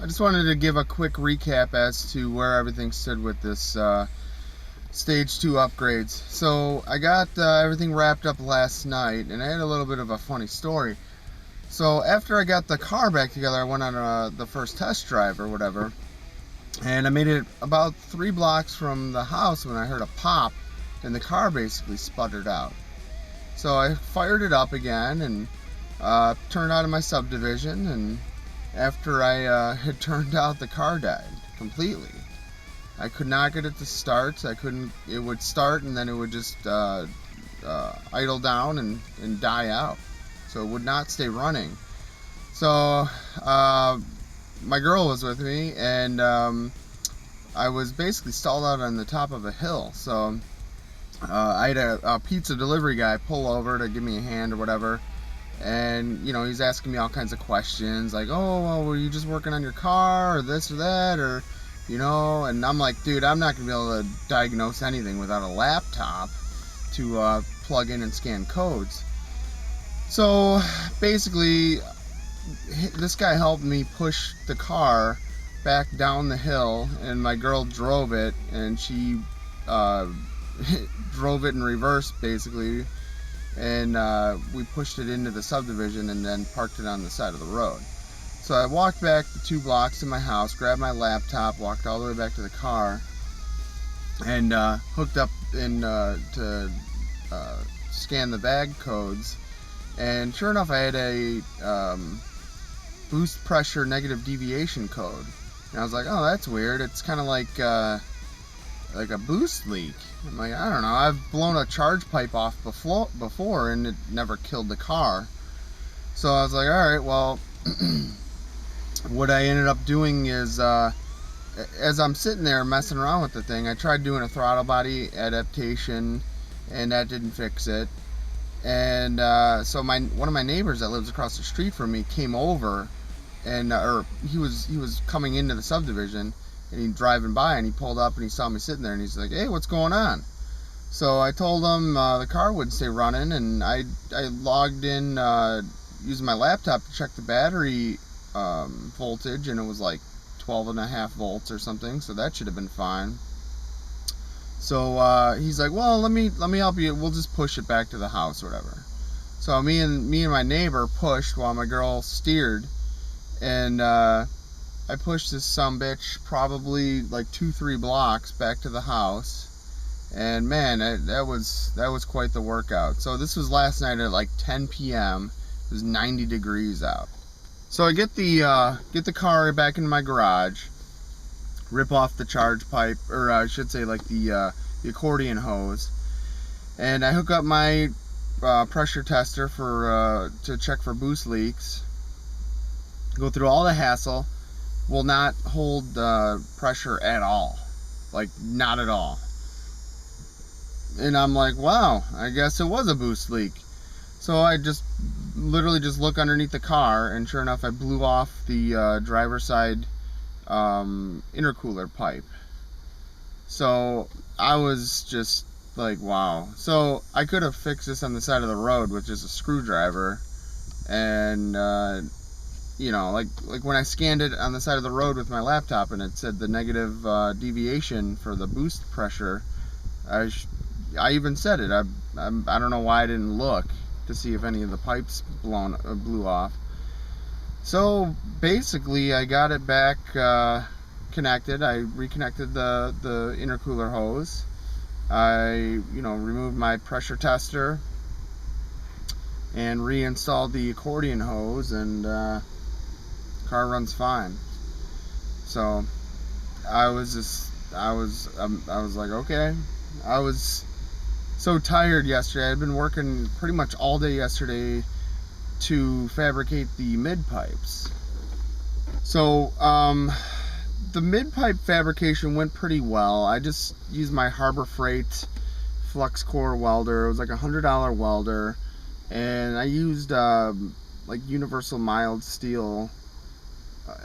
just wanted to give a quick recap as to where everything stood with this Stage 2 upgrades. So I got everything wrapped up last night, and I had a little bit of a funny story. So after I got the car back together, I went on the first test drive or whatever, and I made it about 3 blocks from the house when I heard a pop, and the car basically sputtered out. So I fired it up again and turned out of my subdivision, and after I had turned out, the car died completely. I could not get it to start. It would start and then it would just idle down and die out. So it would not stay running. So my girl was with me, and I was basically stalled out on the top of a hill. So I had a pizza delivery guy pull over to give me a hand or whatever. And, he's asking me all kinds of questions, like, oh, well, were you just working on your car, or this or that, or, and I'm like, dude, I'm not going to be able to diagnose anything without a laptop to plug in and scan codes. So, basically, this guy helped me push the car back down the hill, and my girl drove it, and she drove it in reverse, basically. And we pushed it into the subdivision and then parked it on the side of the road. So I walked back the 2 blocks to my house, grabbed my laptop, walked all the way back to the car, and hooked up to scan the bag codes. And sure enough, I had a boost pressure negative deviation code. And I was like, oh, that's weird. It's kind of like a boost leak. I'm like, I don't know, I've blown a charge pipe off before and it never killed the car. So I was like, alright, well, what I ended up doing is, as I'm sitting there messing around with the thing, I tried doing a throttle body adaptation, and that didn't fix it. And so one of my neighbors that lives across the street from me came over, and he was coming into the subdivision, and he driving by, and he pulled up and he saw me sitting there, and he's like, hey, what's going on? So I told him the car wouldn't stay running, and I logged in using my laptop to check the battery voltage, and it was like 12.5 volts or something, so that should have been fine. So he's like, well, let me help you, we'll just push it back to the house or whatever. So me and my neighbor pushed while my girl steered, and I pushed this sumbitch probably like 2-3 blocks back to the house, and man, that was quite the workout. So this was last night at like 10 p.m. It was 90 degrees out. So I get the car back in my garage, rip off the charge pipe, or I should say like the accordion hose, and I hook up my pressure tester to check for boost leaks. Go through all the hassle. Will not hold pressure at all, like not at all. And I'm like, wow, I guess it was a boost leak. So I literally just look underneath the car, and sure enough, I blew off the driver's side intercooler pipe. So I was just like, wow. So I could have fixed this on the side of the road with just a screwdriver, and like when I scanned it on the side of the road with my laptop, and it said the negative deviation for the boost pressure, I even said it. I don't know why I didn't look to see if any of the pipes blew off. So basically, I got it back connected. I reconnected the intercooler hose. I removed my pressure tester and reinstalled the accordion hose, and car runs fine. So I was like, okay. I was so tired yesterday. I'd been working pretty much all day yesterday to fabricate the mid pipes. So the mid pipe fabrication went pretty well. I just used my Harbor Freight flux core welder. It was like $100 welder, and I used like universal mild steel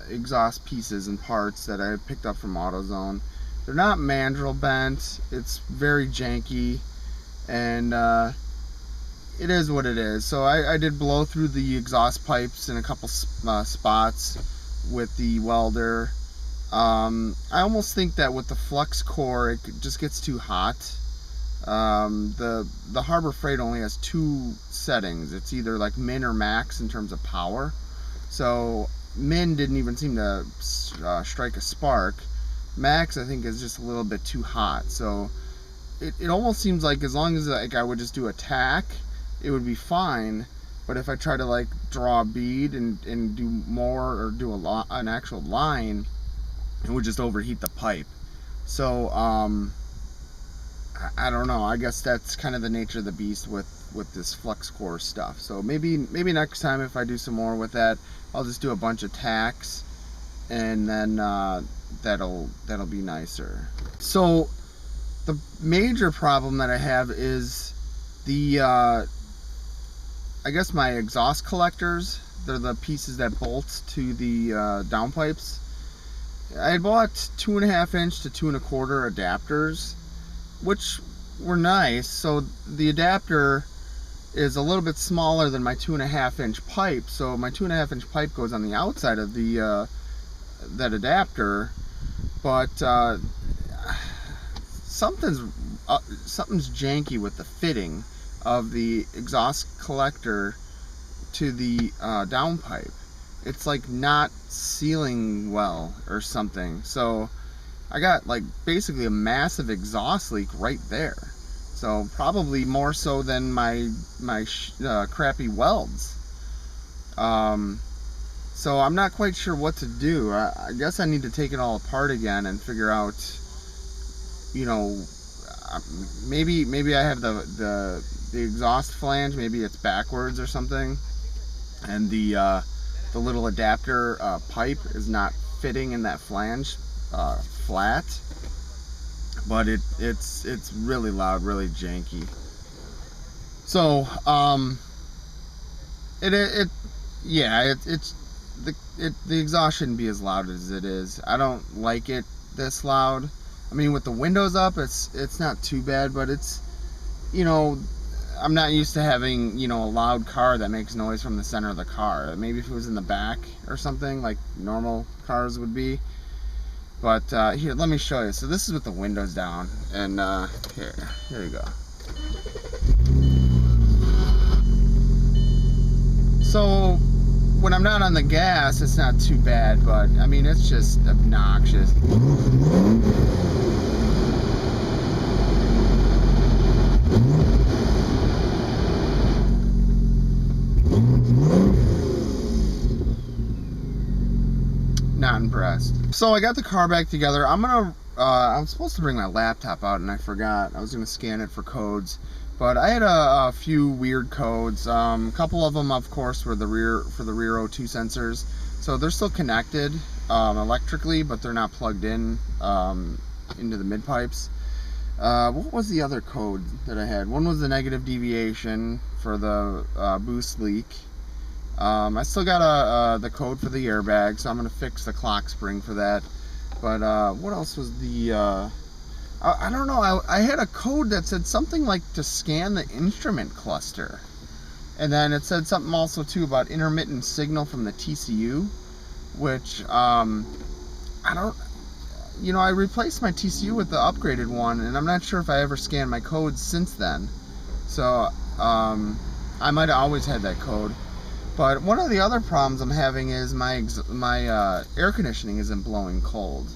exhaust pieces and parts that I picked up from AutoZone. They're not mandrel bent. It's very janky, and it is what it is. So I did blow through the exhaust pipes in a couple spots, with the welder. I almost think that with the flux core it just gets too hot. The Harbor Freight only has 2 settings. It's either like min or max in terms of power. So min didn't even seem to strike a spark. Max I think is just a little bit too hot. So it almost seems like as long as like I would just do a tack, it would be fine. But if I try to like draw a bead and do more or do an actual line, it would just overheat the pipe. So I don't know. I guess that's kind of the nature of the beast with this flux core stuff. So maybe next time if I do some more with that, I'll just do a bunch of tacks, and then that'll be nicer. So the major problem that I have is the I guess my exhaust collectors. They're the pieces that bolt to the downpipes. I had bought 2.5 inch to 2 1/4 adapters, which were nice. So the adapter is a little bit smaller than my 2.5 inch pipe. So my 2.5 inch pipe goes on the outside of the that adapter, but something's janky with the fitting of the exhaust collector to the downpipe. It's like not sealing well or something. So I got like basically a massive exhaust leak right there. So probably more so than my crappy welds. So I'm not quite sure what to do. I guess I need to take it all apart again and figure out, you know, maybe I have the exhaust flange, maybe it's backwards or something, and the little adapter pipe is not fitting in that flange flat, but it's really loud, really janky. So the exhaust shouldn't be as loud as it is. I don't like it this loud. I mean, with the windows up, it's not too bad, but it's, you know, I'm not used to having, you know, a loud car that makes noise from the center of the car. Maybe if it was in the back or something like normal cars would be. But here, let me show you. So this is with the windows down, and here you go. So when I'm not on the gas, it's not too bad, but I mean, it's just obnoxious. Not impressed. So I got the car back together. I'm supposed to bring my laptop out and I forgot. I was gonna scan it for codes, but I had a few weird codes. A couple of them, of course, were the rear O2 sensors. So they're still connected electrically, but they're not plugged in into the mid pipes. What was the other code that I had? One was the negative deviation for the boost leak. I still got the code for the airbag, so I'm going to fix the clock spring for that. But what else was the... I don't know, I had a code that said something like to scan the instrument cluster. And then it said something also too about intermittent signal from the TCU, which I don't... You know, I replaced my TCU with the upgraded one, and I'm not sure if I ever scanned my codes since then. So I might have always had that code. But one of the other problems I'm having is my air conditioning isn't blowing cold,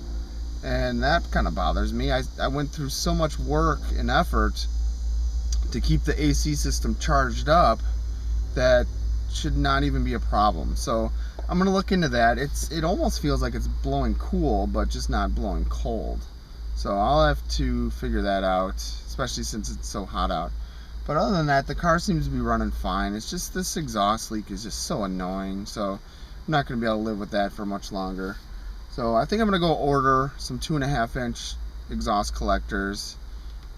and that kind of bothers me. I went through so much work and effort to keep the AC system charged up that should not even be a problem. So I'm gonna look into that. It almost feels like it's blowing cool, but just not blowing cold. So I'll have to figure that out, especially since it's so hot out. But other than that, the car seems to be running fine. It's just this exhaust leak is just so annoying. So I'm not going to be able to live with that for much longer. So I think I'm going to go order some 2.5 inch exhaust collectors.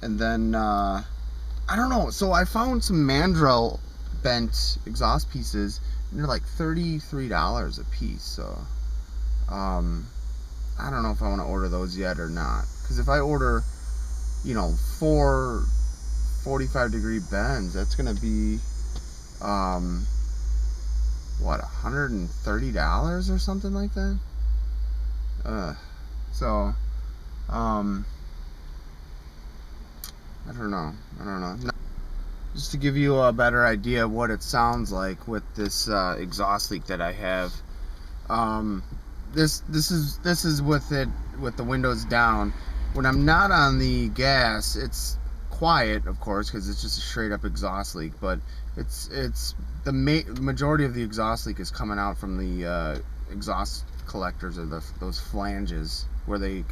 And then, I don't know. So I found some mandrel bent exhaust pieces. And they're like $33 a piece. So I don't know if I want to order those yet or not. Because if I order, you know, 4 45-degree bends, that's gonna be what, $130 or something like that. So I don't know. Just to give you a better idea of what it sounds like with this exhaust leak that I have. This is with the windows down. When I'm not on the gas, it's quiet, of course, because it's just a straight up exhaust leak. But it's the majority of the exhaust leak is coming out from the exhaust collectors, or those flanges where they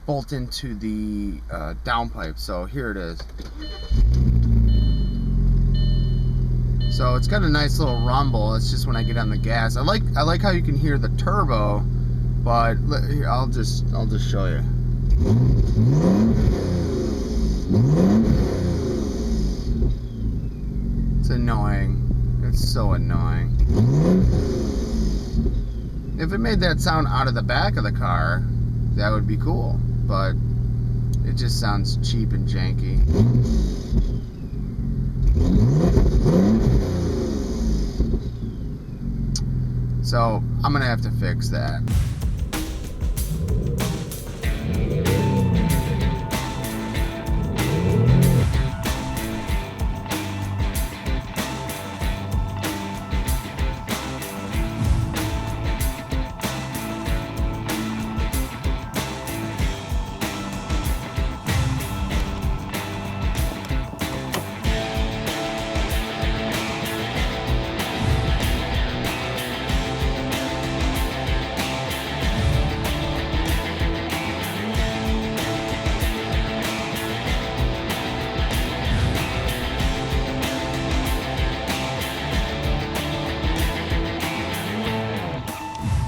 bolt into the downpipe. So here it is. So it's got a nice little rumble. It's just when I get on the gas. I like how you can hear the turbo, but here, I'll just show you. It's annoying. It's so annoying. If it made that sound out of the back of the car, that would be cool, but it just sounds cheap and janky. So I'm gonna have to fix that.